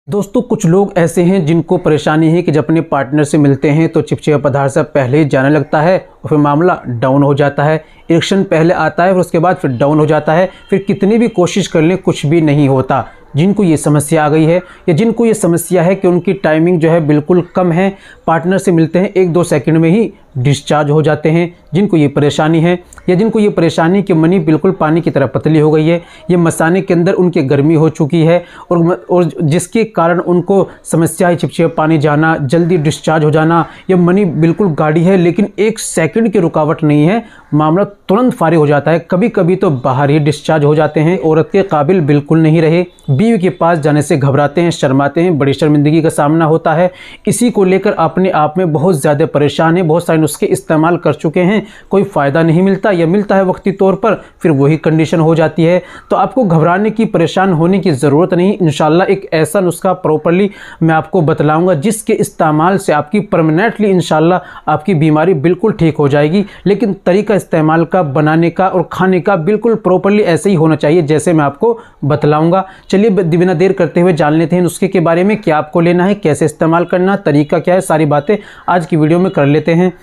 दोस्तों कुछ लोग ऐसे हैं जिनको परेशानी है कि जब अपने पार्टनर से मिलते हैं तो चिपचिपा पदार्थ से पहले ही जाने लगता है और फिर मामला डाउन हो जाता है। इरेक्शन पहले आता है और उसके बाद फिर डाउन हो जाता है, फिर कितनी भी कोशिश कर लें कुछ भी नहीं होता। जिनको ये समस्या आ गई है या जिनको ये समस्या है कि उनकी टाइमिंग जो है बिल्कुल कम है, पार्टनर से मिलते हैं 1-2 सेकंड में ही डिस्चार्ज हो जाते हैं, जिनको ये परेशानी है या जिनको ये परेशानी कि मनी बिल्कुल पानी की तरह पतली हो गई है, ये मसाने के अंदर उनके गर्मी हो चुकी है और जिसके कारण उनको समस्या है चिपचिपा पानी जाना, जल्दी डिस्चार्ज हो जाना, या मनी बिल्कुल गाढ़ी है लेकिन 1 सेकंड की रुकावट नहीं है, मामला तुरंत फारिग हो जाता है। कभी कभी तो बाहर ही डिस्चार्ज हो जाते हैं, औरत के काबिल बिल्कुल नहीं रहे, बीवी के पास जाने से घबराते हैं, शर्माते हैं, बड़ी शर्मिंदगी का सामना होता है। इसी को लेकर अपने आप में बहुत ज़्यादा परेशान है, बहुत सारे नुस्खे इस्तेमाल कर चुके हैं, कोई फ़ायदा नहीं मिलता या मिलता है वक्ती तौर पर, फिर वही कंडीशन हो जाती है। तो आपको घबराने की, परेशान होने की ज़रूरत नहीं। इंशाल्लाह एक ऐसा नुस्खा प्रॉपरली मैं आपको बतलाऊँगा जिसके इस्तेमाल से आपकी परमानेंटली इंशाल्लाह आपकी बीमारी बिल्कुल ठीक हो जाएगी। लेकिन तरीका इस्तेमाल का, बनाने का और खाने का बिल्कुल प्रॉपरली ऐसे ही होना चाहिए जैसे मैं आपको बतलाऊँगा। चलिए बिना देर करते हुए जान लेते हैं नुस्खे के बारे में, क्या आपको लेना है, कैसे इस्तेमाल करना, तरीका क्या है, सारी बातें आज की वीडियो में कर लेते हैं।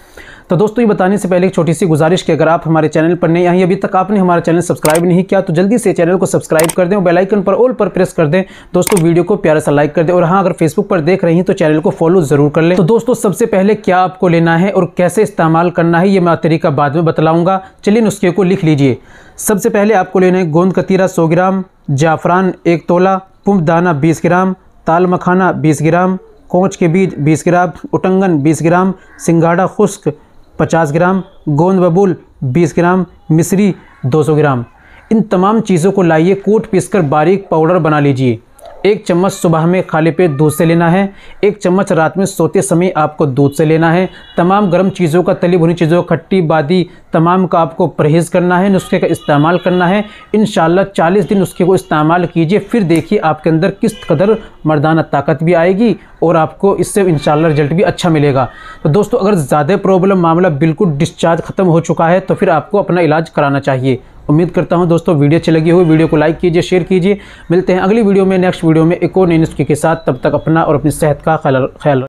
तो दोस्तों ये बताने से पहले एक छोटी सी गुजारिश कि अगर आप हमारे चैनल पर नए आए, अभी तक आपने हमारा चैनल सब्सक्राइब नहीं किया तो जल्दी से चैनल को सब्सक्राइब कर दें और बेल आइकन पर ऑल पर प्रेस कर दें। दोस्तों वीडियो को प्यारा सा लाइक कर दें और हाँ, अगर फेसबुक पर देख रही हैं तो चैनल को फॉलो जरूर कर लें। तो दोस्तों सबसे पहले क्या आपको लेना है और कैसे इस्तेमाल करना है ये मैं तरीका बाद में बतलाऊँगा। चलिए नुस्खे को लिख लीजिए। सबसे पहले आपको लेना है गोंद कतीरा 100 ग्राम, जाफरान 1 तोला, पुंप दाना 20 ग्राम, ताल मखाना 20 ग्राम, कोंच के बीज 20 ग्राम, उटंगन 20 ग्राम, सिंघाड़ा खुश्क 50 ग्राम, गोंद बबूल 20 ग्राम, मिश्री 200 ग्राम। इन तमाम चीज़ों को लाइए, कूट पीसकर बारीक पाउडर बना लीजिए। 1 चम्मच सुबह में खाली पेट दूध से लेना है, 1 चम्मच रात में सोते समय आपको दूध से लेना है। तमाम गर्म चीज़ों का, तली भुनी चीज़ों, खट्टी बादी, तमाम का आपको परहेज़ करना है, नुस्खे का इस्तेमाल करना है। इंशाल्लाह 40 दिन नुस्खे को इस्तेमाल कीजिए, फिर देखिए आपके अंदर किस कदर मर्दाना ताकत भी आएगी और आपको इससे इंशाल्लाह रिजल्ट भी अच्छा मिलेगा। तो दोस्तों अगर ज़्यादा प्रॉब्लम, मामला बिल्कुल डिस्चार्ज ख़त्म हो चुका है तो फिर आपको अपना इलाज कराना चाहिए। उम्मीद करता हूं दोस्तों वीडियो अच्छी लगी हो, वीडियो को लाइक कीजिए, शेयर कीजिए। मिलते हैं अगली वीडियो में, नेक्स्ट वीडियो में एक और नए नुस्खे के साथ। तब तक अपना और अपनी सेहत का ख्याल